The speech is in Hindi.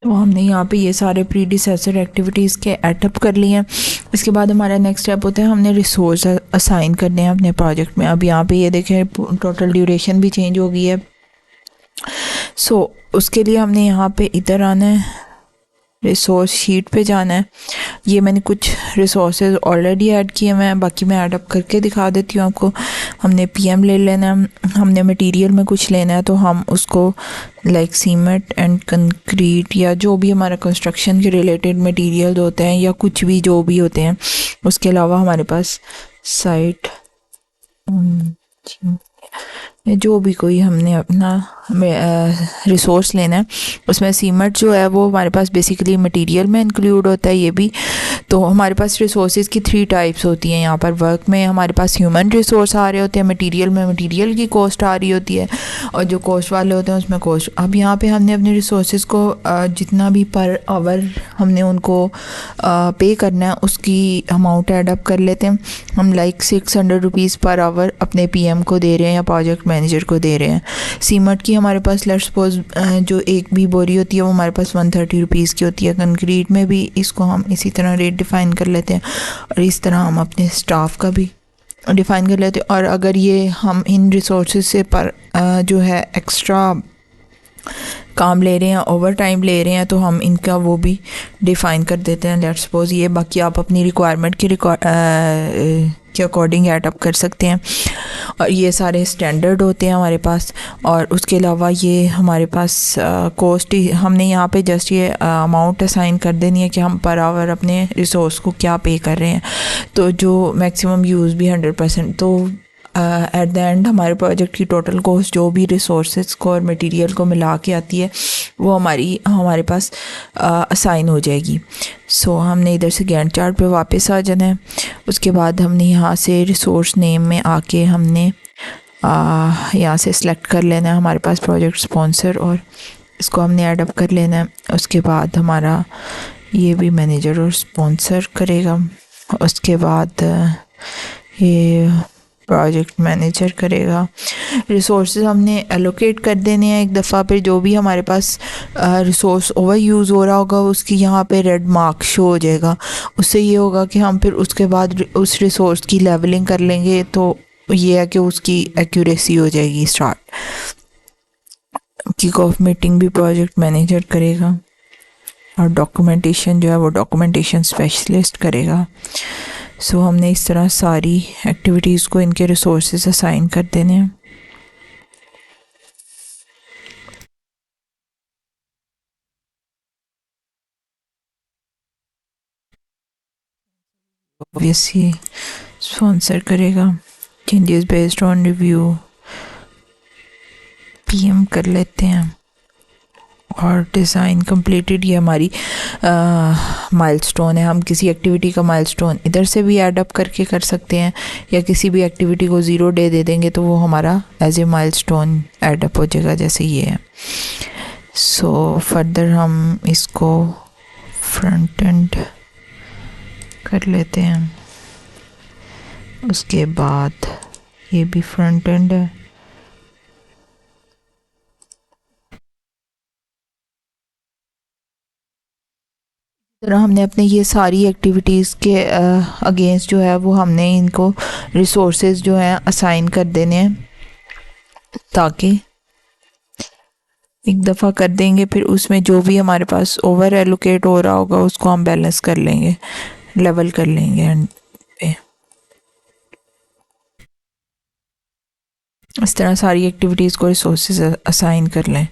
तो हमने यहाँ पे ये सारे प्रीडिसेसर एक्टिविटीज़ के एटअप कर लिए हैं। इसके बाद हमारा नेक्स्ट स्टेप होता है हमने रिसोर्स असाइन करने हैं अपने प्रोजेक्ट में। अब यहाँ पे ये देखें टोटल ड्यूरेशन भी चेंज हो गई है। सो उसके लिए हमने यहाँ पे इधर आना है, रिसोर्स शीट पे जाना है। ये मैंने कुछ रिसोर्सेज ऑलरेडी ऐड किए हुए हैं, बाकी मैं ऐड अप करके दिखा देती हूँ आपको। हमने पीएम ले लेना है, हमने मटेरियल में कुछ लेना है तो हम उसको लाइक सीमेंट एंड कंक्रीट या जो भी हमारा कंस्ट्रक्शन के रिलेटेड मटेरियल होते हैं या कुछ भी जो भी होते हैं। उसके अलावा हमारे पास साइट जो भी कोई हमने अपना रिसोर्स लेना है, उसमें सीमेंट जो है वो हमारे पास बेसिकली मटेरियल में इंक्लूड होता है। ये भी तो हमारे पास रिसोर्सेज की 3 टाइप्स होती हैं। यहाँ पर वर्क में हमारे पास ह्यूमन रिसोर्स आ रहे होते हैं, मटेरियल में मटेरियल की कॉस्ट आ रही होती है, और जो कॉस्ट वाले होते हैं उसमें कॉस्ट। अब यहाँ पे हमने अपने रिसोर्सेज को जितना भी पर आवर हमने उनको पे करना है उसकी अमाउंट ऐड अप कर लेते हैं। हम लाइक 600 रुपीज़ पर आवर अपने पीएम को दे रहे हैं या प्रोजेक्ट मैनेजर को दे रहे हैं। सीमेंट की हमारे पास लेट्स सपोज जो एक भी बोरी होती है वो हमारे पास 130 रुपीज़ की होती है। कंक्रीट में भी इसको हम इसी तरह रेट डिफ़ाइन कर लेते हैं, और इस तरह हम अपने स्टाफ का भी डिफ़ाइन कर लेते हैं। और अगर ये हम इन रिसोर्सेज से पर जो है एक्स्ट्रा काम ले रहे हैं, ओवर टाइम ले रहे हैं, तो हम इनका वो भी डिफ़ाइन कर देते हैं लेट्स सपोज ये। बाकी आप अपनी रिक्वायरमेंट के अकॉर्डिंग ऐड अप कर सकते हैं। और ये सारे स्टैंडर्ड होते हैं हमारे पास। और उसके अलावा ये हमारे पास कॉस्ट हमने यहाँ पे जस्ट ये अमाउंट असाइन कर देनी है कि हम पर आवर अपने रिसोर्स को क्या पे कर रहे हैं। तो जो मैक्सिमम यूज़ भी 100%, तो एट द एंड हमारे प्रोजेक्ट की टोटल कॉस्ट जो भी रिसोर्सेज को और मटेरियल को मिला के आती है वो हमारे पास असाइन हो जाएगी। सो हमने इधर से गैंट चार्ट पे वापस आ जाना है। उसके बाद हमने यहाँ से रिसोर्स नेम में आके हमने यहाँ से सिलेक्ट कर लेना है हमारे पास प्रोजेक्ट स्पॉन्सर, और इसको हमने ऐड अप कर लेना है। उसके बाद हमारा ये भी मैनेजर और स्पॉन्सर करेगा। उसके बाद ये प्रोजेक्ट मैनेजर करेगा। रिसोर्सेज हमने एलोकेट कर देने हैं एक दफ़ा। फिर जो भी हमारे पास रिसोर्स ओवर यूज़ हो रहा होगा उसकी यहाँ पे रेड मार्क शो हो जाएगा। उससे ये होगा कि हम फिर उसके बाद उस रिसोर्स की लेवलिंग कर लेंगे, तो ये है कि उसकी एक्यूरेसी हो जाएगी स्टार्ट। किक ऑफ मीटिंग भी प्रोजेक्ट मैनेजर करेगा, और डॉक्यूमेंटेशन जो है वो डॉक्यूमेंटेशन स्पेशलिस्ट करेगा। सो हमने इस तरह सारी एक्टिविटीज़ को इनके रिसोर्सेज असाइन कर देने हैं। ऑब्वियसली स्पॉन्सर करेगा। Changes based on review PM कर लेते हैं। और डिज़ाइन कंप्लीटेड, ये हमारी माइलस्टोन है। हम किसी एक्टिविटी का माइलस्टोन इधर से भी ऐड अप करके कर सकते हैं, या किसी भी एक्टिविटी को 0 डे दे देंगे तो वो हमारा as a milestone add up हो जाएगा, जैसे ये है। सो फर्दर हम इसको फ्रंट एंड कर लेते हैं। उसके बाद ये भी फ्रंट एंड है। तरह हमने अपने ये सारी एक्टिविटीज़ के अगेंस्ट जो है वो हमने इनको रिसोर्सेज जो हैं असाइन कर देने हैं, ताकि एक दफ़ा कर देंगे फिर उसमें जो भी हमारे पास ओवर एलोकेट हो रहा होगा उसको हम बैलेंस कर लेंगे, लेवल कर लेंगे एंड पे। इस तरह सारी एक्टिविटीज़ को रिसोर्सेज असाइन कर लें।